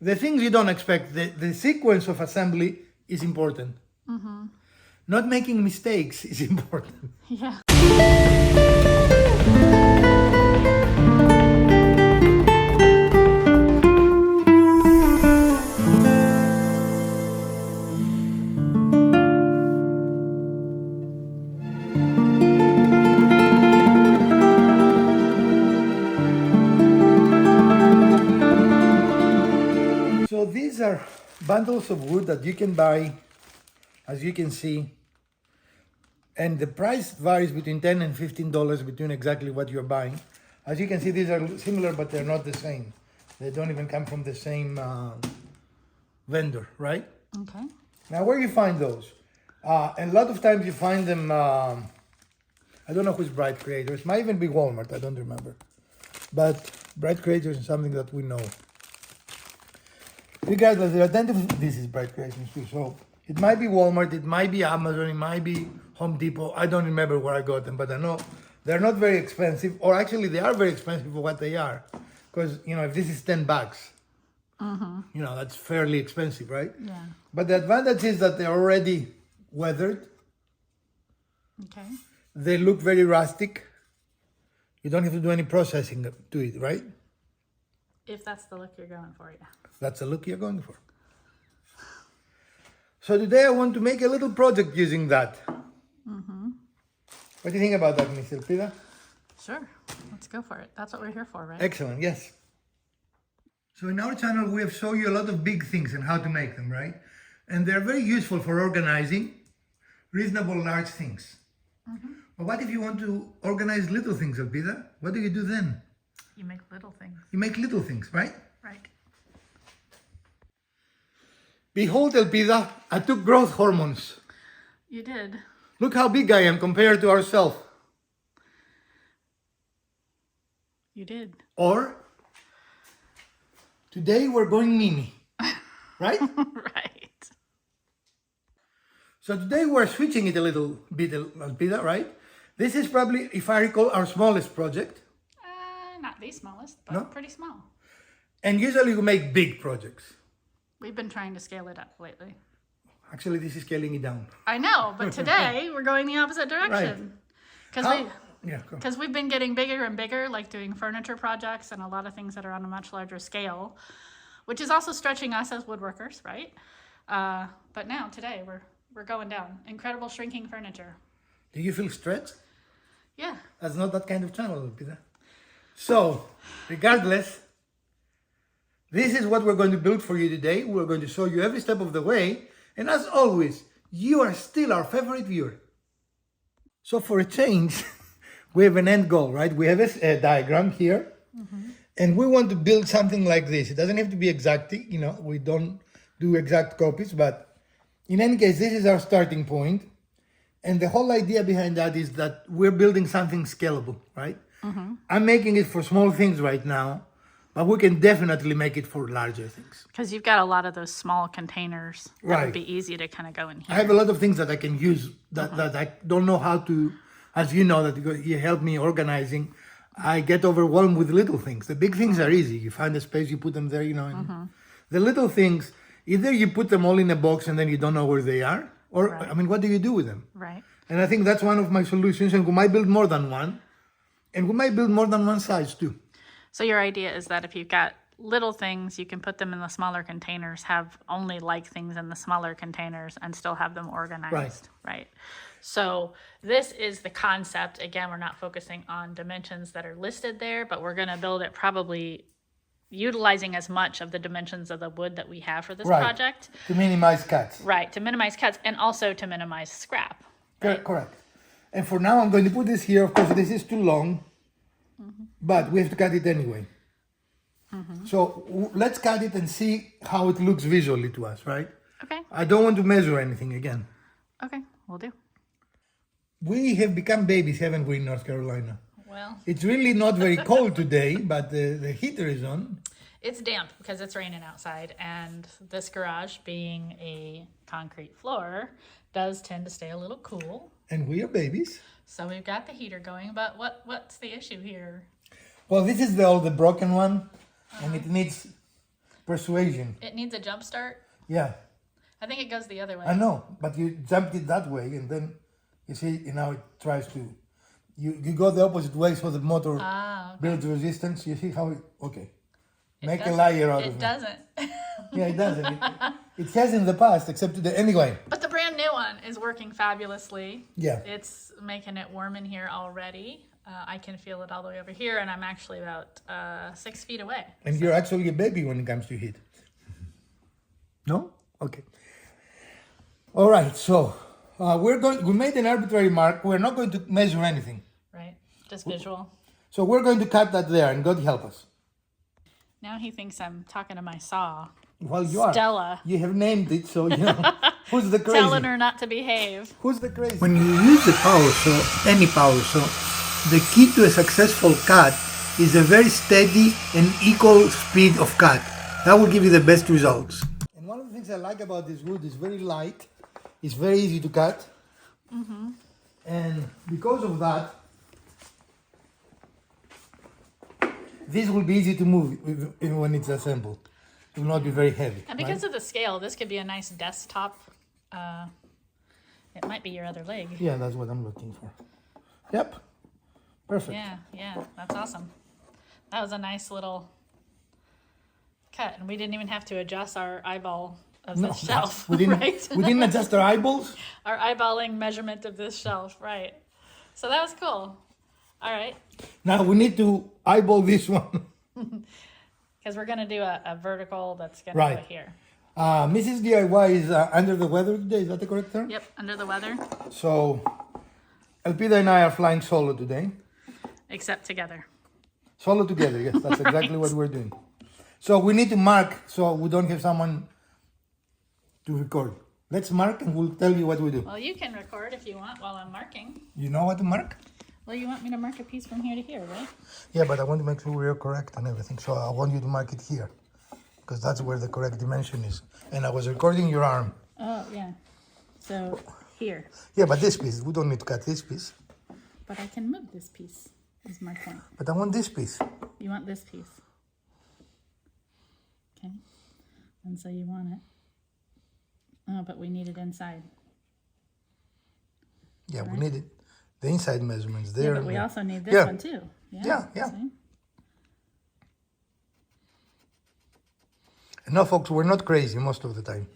The things you don't expect, the sequence of assembly is important. Not making mistakes is important. Yeah. So these are bundles of wood that you can buy, as you can see, and the price varies between $10 and $15 between exactly what you're buying. As you can see, these are similar, but they're not the same. They don't even come from the same vendor, right? Okay. Now, where you find those? And a lot of times you find them, I don't know who's Bright Creators, might even be Walmart, I don't remember. But Bright Creators is something that we know. Regardless, they're identified, this is Bright Creators too, so it might be Walmart, it might be Amazon, it might be Home Depot. I don't remember where I got them, but I know they're not very expensive, or actually they are very expensive for what they are. Because, you know, if this is $10, you know, that's fairly expensive, right? Yeah. But the advantage is that they're already weathered. Okay. They look very rustic. You don't have to do any processing to it, right? If that's the look you're going for, yeah. That's the look you're going for. So today I want to make a little project using that. What do you think about that, Miss Elpida? Sure. Let's go for it. That's what we're here for, right? Excellent, yes. So in our channel, we have shown you a lot of big things and how to make them, right? And they're very useful for organizing reasonable large things. But what if you want to organize little things, Elpida? What do you do then? You make little things. You make little things, right? Right. Behold, Elpida, I took growth hormones. You did. Look how big I am compared to ourselves. You did. Or, today we're going mini, right? Right. So today we're switching it a little bit, Elpida, right? This is probably, if I recall, our smallest project. Not the smallest, but No? pretty small. And usually we make big projects. We've been trying to scale it up lately. Actually, this is scaling it down. I know, but today we're going the opposite direction. Because Yeah, go. we've been getting bigger and bigger, like doing furniture projects and a lot of things that are on a much larger scale, which is also stretching us as woodworkers, right? But now, today, we're going down. Incredible shrinking furniture. Do you feel stretched? Yeah. That's not that kind of channel, Peter. So, regardless, this is what we're going to build for you today. We're going to show you every step of the way. And as always, you are still our favorite viewer. So for a change, we have an end goal, right? We have a diagram here. And we want to build something like this. It doesn't have to be exact, you know, we don't do exact copies, but in any case, this is our starting point. And the whole idea behind that is that we're building something scalable, right? I'm making it for small things right now, but we can definitely make it for larger things. Because you've got a lot of those small containers that Right. would be easy to kind of go in here. I have a lot of things that I can use that I don't know how to, as you know, that you help me organizing. I get overwhelmed with little things. The big things are easy. You find a space, you put them there, you know. And the little things, either you put them all in a box and then you don't know where they are, or, Right. I mean, what do you do with them? Right. And I think that's one of my solutions, and we might build more than one, and we might build more than one size too. So your idea is that if you've got little things, you can put them in the smaller containers, have only like things in the smaller containers, and still have them organized. Right. So this is the concept. Again, we're not focusing on dimensions that are listed there, but we're going to build it probably utilizing as much of the dimensions of the wood that we have for this Right. project. To minimize cuts. Right. To minimize cuts and also to minimize scrap. Correct. And for now, I'm going to put this here. Of course, this is too long, but we have to cut it anyway. So let's cut it and see how it looks visually to us, right? Okay. I don't want to measure anything again. Okay. We'll do. We have become babies, haven't we, in North Carolina? Well, It's really not very cold today, but the heater is on. it's damp because it's raining outside, and this garage, being a concrete floor, does tend to stay a little cool. And we are babies. So we've got the heater going, but what's the issue here? Well, this is the broken one, and it needs persuasion. It needs a jump start. Yeah, I think it goes the other way. I know, but you jumped it that way, and then you see, now it tries to. You go the opposite way, so the motor Okay. builds resistance. You see how it? Okay, It make a doesn't- liar out of It me. doesn't. Yeah, it doesn't. It has in the past, except today. Anyway, But the brand new one is working fabulously. yeah. It's making it warm in here already. I can feel it all the way over here, and I'm actually about 6 feet away. And you're actually a baby when it comes to heat. No? Okay. All right. So we made an arbitrary mark. We're not going to measure anything. Right? Just visual. So we're going to cut that there, and God help us. Now he thinks I'm talking to my saw. Well, you are. Stella. You have named it, so you know. Who's the crazy? Telling her not to behave. Who's the crazy? When you use the power saw, any power saw, the key to a successful cut is a very steady and equal speed of cut. That will give you the best results. And one of the things I like about this wood is very light. It's very easy to cut. Mm-hmm. And because of that, this will be easy to move even when it's assembled. It will not be very heavy. And because of the scale, this could be a nice desktop. It might be your other leg. Yeah, that's what I'm looking for. Yep. Perfect. Yeah, that's awesome. That was a nice little cut, and we didn't even have to adjust our eyeball of this shelf, We didn't, right? we didn't adjust our eyeballs. Our eyeballing measurement of this shelf, right? So that was cool. All right, Now we need to eyeball this one. because we're gonna do a vertical that's gonna Right. go here. Mrs. DIY is under the weather today. Is that the correct term? Yep, under the weather, So, Elpida and I are flying solo today. except together. Solo together, yes. That's exactly what we're doing. So we need to mark so we don't have someone to record. Let's mark and we'll tell you what we do. Well, you can record if you want while I'm marking. You know what to mark? Well, you want me to mark a piece from here to here, right? Yeah, but I want to make sure we're correct and everything. So I want you to mark it here. Because that's where the correct dimension is. And I was recording your arm. Oh, yeah. So here, Yeah, but this piece, we don't need to cut this piece. but I can move this piece. Is my point. But I want this piece. You want this piece. Okay. And so you want it. Oh, but we need it inside. Yeah, we need it. The inside measurements Yeah, there. but we also need this Yeah. one too. Yeah. See? And no, folks, we're not crazy most of the time.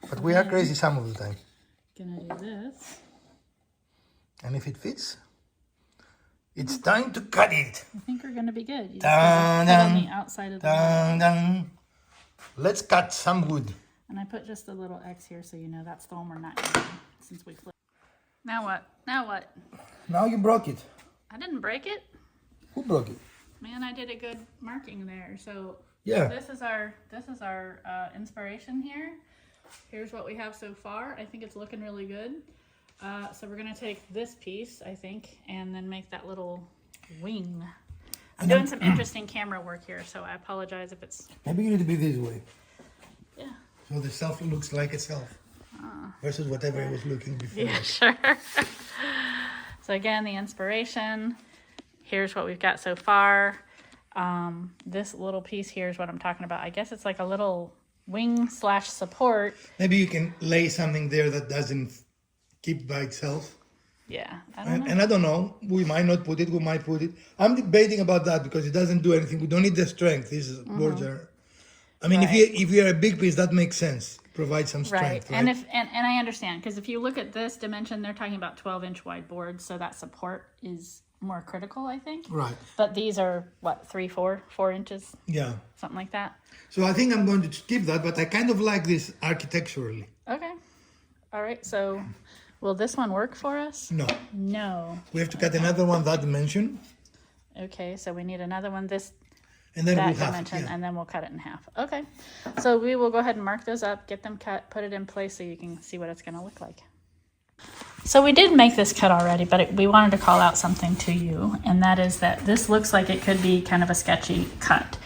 But we are crazy some of the time. Gonna do this. And if it fits, it's time to cut it. I think we're gonna be good. You just Dun, gotta cut on dun, the outside of the wall. Dun, dun. Let's cut some wood. And I put just a little X here so you know that's the one we're not using since we flipped. Now what? Now what? Now you broke it. I didn't break it. Who broke it? Man, I did a good marking there. So Yeah. this is our inspiration here. Here's what we have so far. I think it's looking really good. So we're gonna take this piece, I think, and then make that little wing. I'm doing some interesting camera work here, so I apologize if it's, Maybe you need to be this way. yeah. So the self looks like itself. Versus whatever it was looking before. Yeah, sure. So again, the inspiration. Here's what we've got so far. This little piece here is what I'm talking about. I guess it's like a little wing / support. Maybe you can lay something there that doesn't keep by itself. Yeah, I don't know. And I don't know. We might not put it. We might put it. I'm debating about that because it doesn't do anything. We don't need the strength. These boards are. I mean, if you're a big piece, that makes sense. Provide some strength, right? And I understand because if you look at this dimension, they're talking about 12-inch wide boards, so that support is more critical, I think. Right. But these are what, 4 inches, Yeah. something like that. So I think I'm going to skip that, but I kind of like this architecturally. Okay. All right. So, will this one work for us? No. No. We have to cut another one that dimension, Okay. So we need another one and then that we'll have it. dimension, Yeah. and then we'll cut it in half. Okay. So we will go ahead and mark those up, get them cut, put it in place so you can see what it's going to look like. So we did make this cut already, but we wanted to call out something to you, and that is that this looks like it could be kind of a sketchy cut.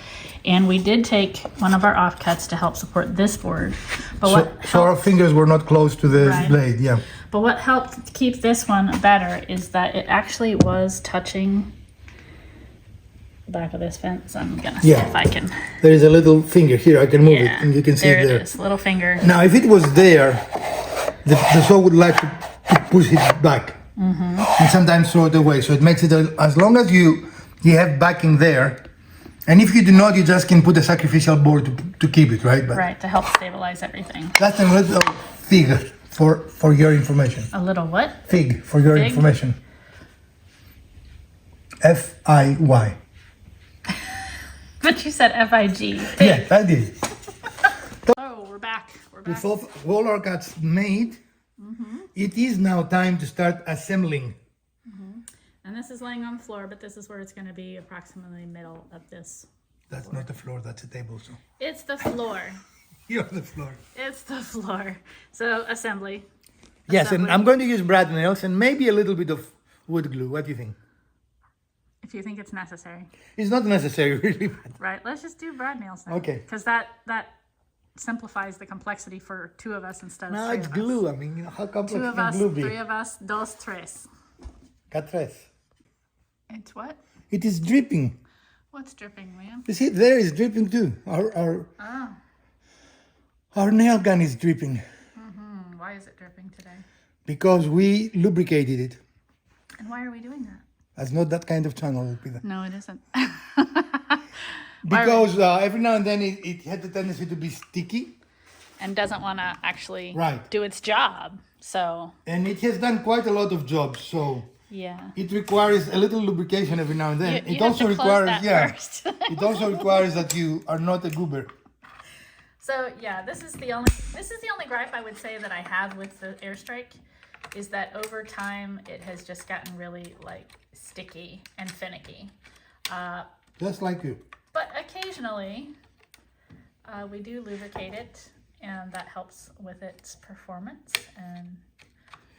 And we did take one of our offcuts to help support this board. But So our fingers were not close to the Right. blade, yeah. But what helped keep this one better is that it actually was touching back of this fence. I'm gonna see Yeah. if I can. There is a little finger here. I can move it, Yeah, and you can see there it there. it is. Little finger. Now, if it was there, the saw would like to push it back, and sometimes throw it away. So it makes it as long as you have backing there, and if you do not, you just can put a sacrificial board to keep it, right? But Right, to help stabilize everything. that's a little fig for your information. A little what? Fig for your Fig? information. FIY. But you said FIG. Yes, I did. Oh, we're back. We're back. With all our cuts made, it is now time to start assembling. And this is laying on the floor, but this is where it's going to be approximately middle of this. That's not the floor, that's a table. So It's the floor. you're the floor. It's the floor. So assembly. Yes, and Assembly. I'm going to use brad nails and maybe a little bit of wood glue. What do you think? If you think it's necessary. It's not necessary, really. Right, let's just do brad nails then. Okay. Because that simplifies the complexity for two of us instead of No, three it's of us. glue. I mean, you know, how complex Two of can us, glue be? three of us, dos, tres. Catres. It's what? It is dripping. What's dripping, Liam? You see, there is dripping too. Our nail gun is dripping Why is it dripping today? because we lubricated it. And why are we doing that? That's not that kind of channel, Peter. No, it isn't. Because every now and then it had the tendency to be sticky. And doesn't want to actually Right. do its job. So, And it has done quite a lot of jobs, so yeah. it requires a little lubrication every now and then. You It have also to close requires, that yeah, first. it also requires that you are not a goober. So yeah, this is the only gripe I would say that I have with the Airstrike is that over time it has just gotten really like sticky and finicky. Just like you. But occasionally we do lubricate it, and that helps with its performance and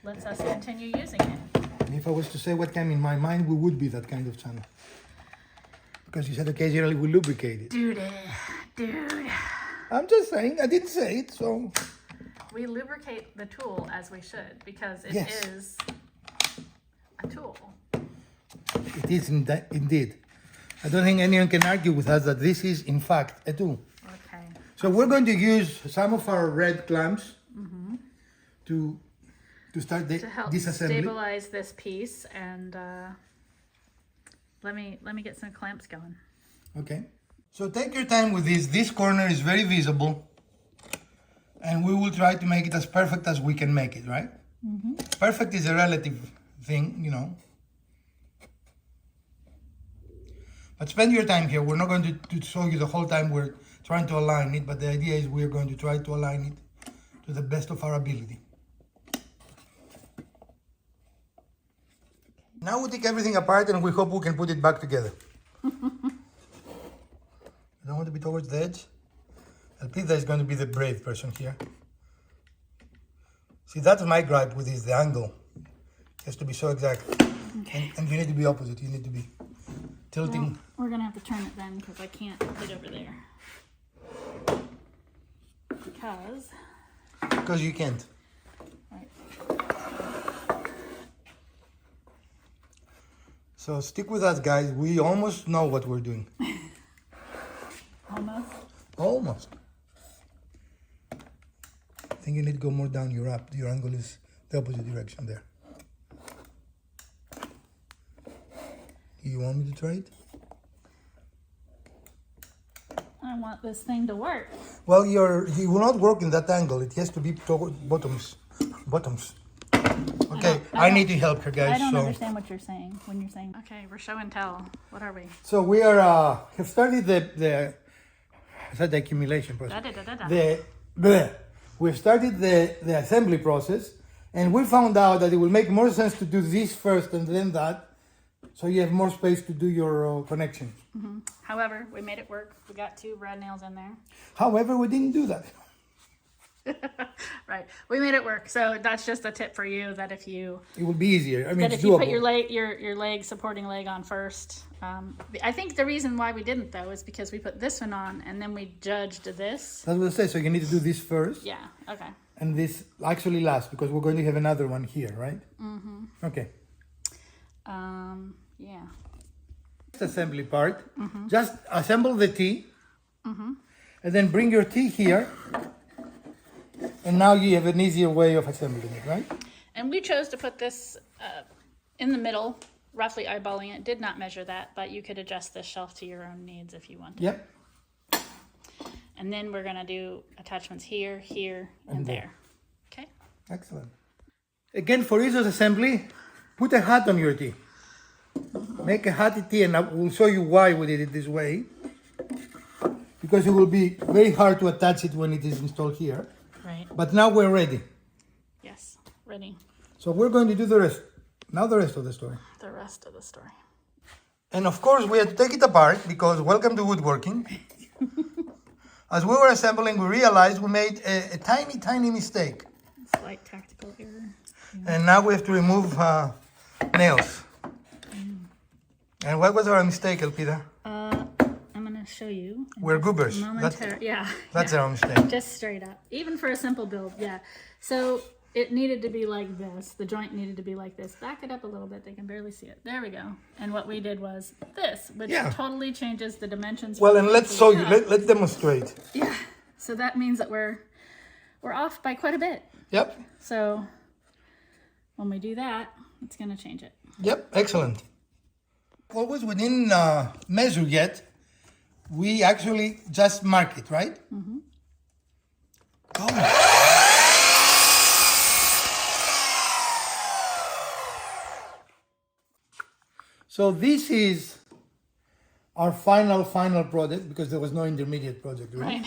lets us continue using it. And if I was to say what came in my mind, we would be that kind of channel. Because you said occasionally we lubricate it. Dude. I'm just saying, I didn't say it, so. We lubricate the tool as we should because it Yes. is a tool. It is indeed. I don't think anyone can argue with us that this is, in fact, a tool. Okay. So we're going to use some of our red clamps to start To help disassembly. stabilize this piece, and let me get some clamps going. Okay. So take your time with this. This corner is very visible, and we will try to make it as perfect as we can make it, right? Perfect is a relative thing, you know. But spend your time here. We're not going to show you the whole time we're trying to align it, but the idea is we're going to try to align it to the best of our ability. Now we take everything apart and we hope we can put it back together. I don't want to be towards the edge. Elpida is going to be the brave person here. See, that's my gripe with this, the angle. It has to be so exact. Okay. And you need to be opposite. You need to be tilting. Well, we're gonna have to turn it then because I can't get over there. Because you can't. Right. So stick with us, guys. We almost know what we're doing. Almost. Almost. I think you need to go more down your up. Your angle is the opposite direction there. You want me to try it? I want this thing to work. Well, you will not work in that angle. It has to be toward bottoms. Okay, I need to help her, guys. I don't so. understand what you're saying when you're saying. Okay, we're show and tell. What are we? So we are have started the accumulation process. We've started the assembly process, and we found out that it will make more sense to do this first and then that, so you have more space to do your connection. Mm-hmm. However, we made it work. We got 2 brad nails in there. However, we didn't do that. Right, we made it work. So that's just a tip for you that if you It will be easier. I mean, that it's if you doable. put your leg supporting leg on first. I think the reason why we didn't though is because we put this one on and then we judged this. That's what I say. So you need to do this first. Yeah. Okay. And this actually last because we're going to have another one here, right? Mm-hmm. Okay. Yeah. assembly part. Just assemble the T, and then bring your T here, and now you have an easier way of assembling it, right? And we chose to put this in the middle, roughly eyeballing it. Did not measure that, but you could adjust this shelf to your own needs if you wanted. Yep. And then we're gonna do attachments here, here, and there. Okay. Excellent. Again, for ease of assembly, put a hat on your T. Make a hatty T, and I will show you why we did it this way. Because it will be very hard to attach it when it is installed here. Right. But now we're ready. Yes. Ready. So we're going to do the rest. Now the rest of the story. The rest of the story. And of course, we had to take it apart because welcome to woodworking. As we were assembling, we realized we made a tiny, tiny mistake. Slight tactical error. And now we have to remove nails. And what was our mistake, Elpida? I'm gonna show you. We're goobers. Yeah. That's yeah. our mistake. Just straight up. Even for a simple build, yeah. So it needed to be like this. The joint needed to be like this. Back it up a little bit. They can barely see it. There we go. And what we did was this, which totally changes the dimensions. Well, and let's show you. Let's demonstrate. Yeah. So that means that we're off by quite a bit. Yep. So when we do that, it's going to change it. Yep. Excellent. Always within measure yet, we actually just mark it, right? Mm-hmm. Oh. So this is our final product because there was no intermediate project, right?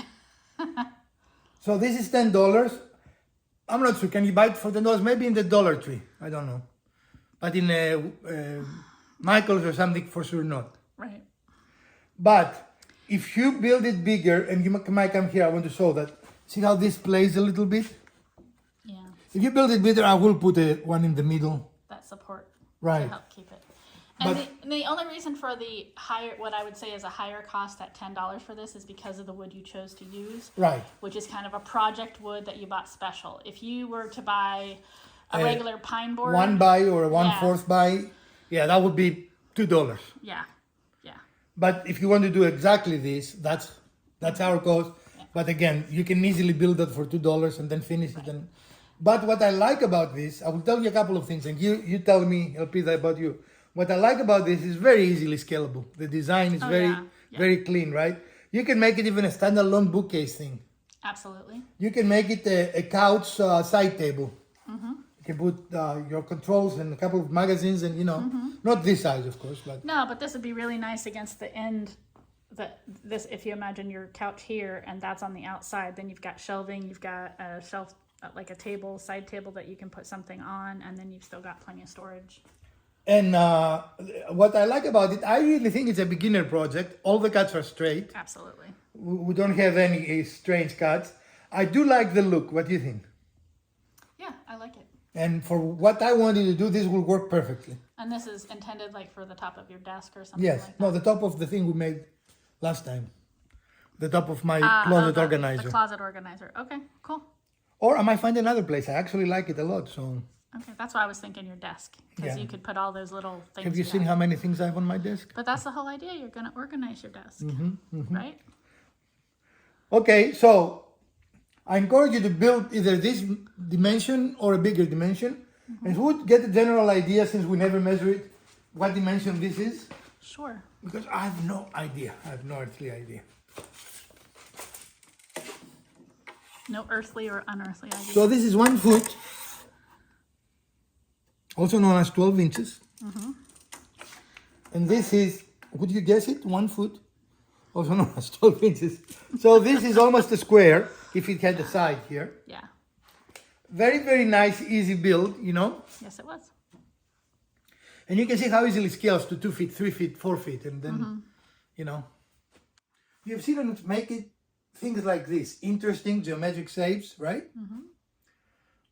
So this is $10. I'm not sure. Can you buy it for $10? Maybe in the Dollar Tree. I don't know. But in Michael's or something, for sure not. Right. But if you build it bigger, and you might come here, I want to show that. See how this plays a little bit? Yeah. If you build it bigger, I will put one in the middle. That support. Right. To help keep it. And the only reason for the higher, what I would say is a higher cost at $10 for this is because of the wood you chose to use. Right. Which is kind of a project wood that you bought special. If you were to buy a regular pine board. 1 by or a 1/4 by, yeah, that would be $2. Yeah. Yeah. But if you want to do exactly this, that's our cost. Yeah. But again, you can easily build that for $2 and then finish it. But what I like about this, I will tell you a couple of things, and you tell me, Elpida, about you. What I like about this is very easily scalable. The design is very clean, right? You can make it even a standalone bookcase thing. Absolutely. You can make it a couch side table. Mm-hmm. You can put your controls and a couple of magazines and, not this size, of course. But no, but this would be really nice against the end. This, if you imagine your couch here and that's on the outside, then you've got shelving, you've got a shelf, like a table, side table that you can put something on, and then you've still got plenty of storage. And what I like about it, I really think it's a beginner project. All the cuts are straight. Absolutely. We don't have any strange cuts. I do like the look. What do you think? Yeah, I like it. And for what I wanted to do, this will work perfectly. And this is intended like for the top of your desk or something yes. like that? No, the top of the thing we made last time. The top of my closet organizer. The closet organizer. Okay, cool. Or I might find another place. I actually like it a lot, so... Okay, that's why I was thinking your desk, because you could put all those little things. Have you seen how many things I have on my desk? But that's the whole idea. You're going to organize your desk, right? Okay, so I encourage you to build either this dimension or a bigger dimension. And who would get a general idea, since we never measure it, what dimension this is? Sure. Because I have no idea. I have no earthly idea. No earthly or unearthly idea. So this is 1 foot. Also known as 12 inches. And this is, would you guess it? 1 foot. Also known as 12 inches. So this is almost a square, if it had a side here. Yeah. Very, very nice, easy build, Yes, it was. And you can see how easily it scales to 2 feet, 3 feet, 4 feet. And then, You've seen it make it things like this. Interesting geometric shapes, right?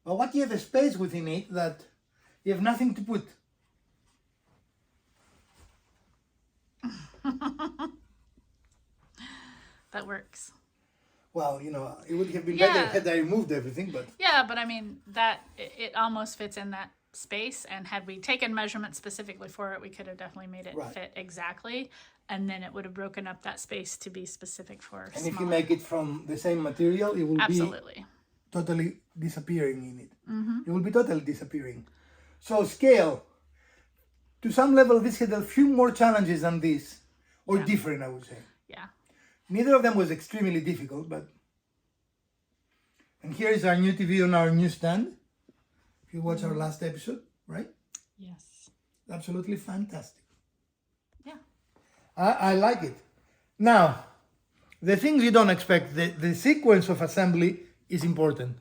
But what you have a space within it that you have nothing to put. That works. Well, it would have been better had I removed everything, but... Yeah, but I mean, it almost fits in that space, and had we taken measurements specifically for it, we could have definitely made it Right. fit exactly, and then it would have broken up that space to be specific for And if smaller. you make it from the same material, it will be Absolutely. totally disappearing in it. It will be totally disappearing. So scale, to some level, this had a few more challenges than this, or different, I would say. Yeah. Neither of them was extremely difficult, but... And here is our new TV on our new stand. If you watch our last episode, right? Yes. Absolutely fantastic. Yeah. I like it. Now, the things you don't expect, the sequence of assembly is important.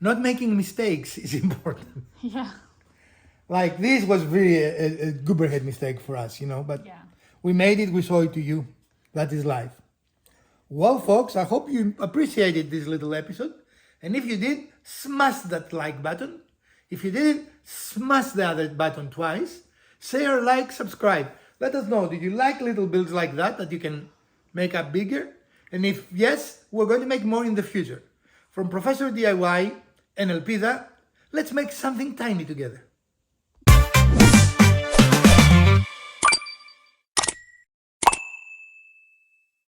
Not making mistakes is important. Yeah. Like this was really a gooberhead mistake for us, but Yeah. we made it, we saw it to you. That is life. Well, folks, I hope you appreciated this little episode. And if you did, smash that like button. If you didn't, smash the other button twice. Share, like, subscribe. Let us know, did you like little builds like that you can make up bigger? And if yes, we're going to make more in the future. From Professor DIY and Elpida, let's make something tiny together.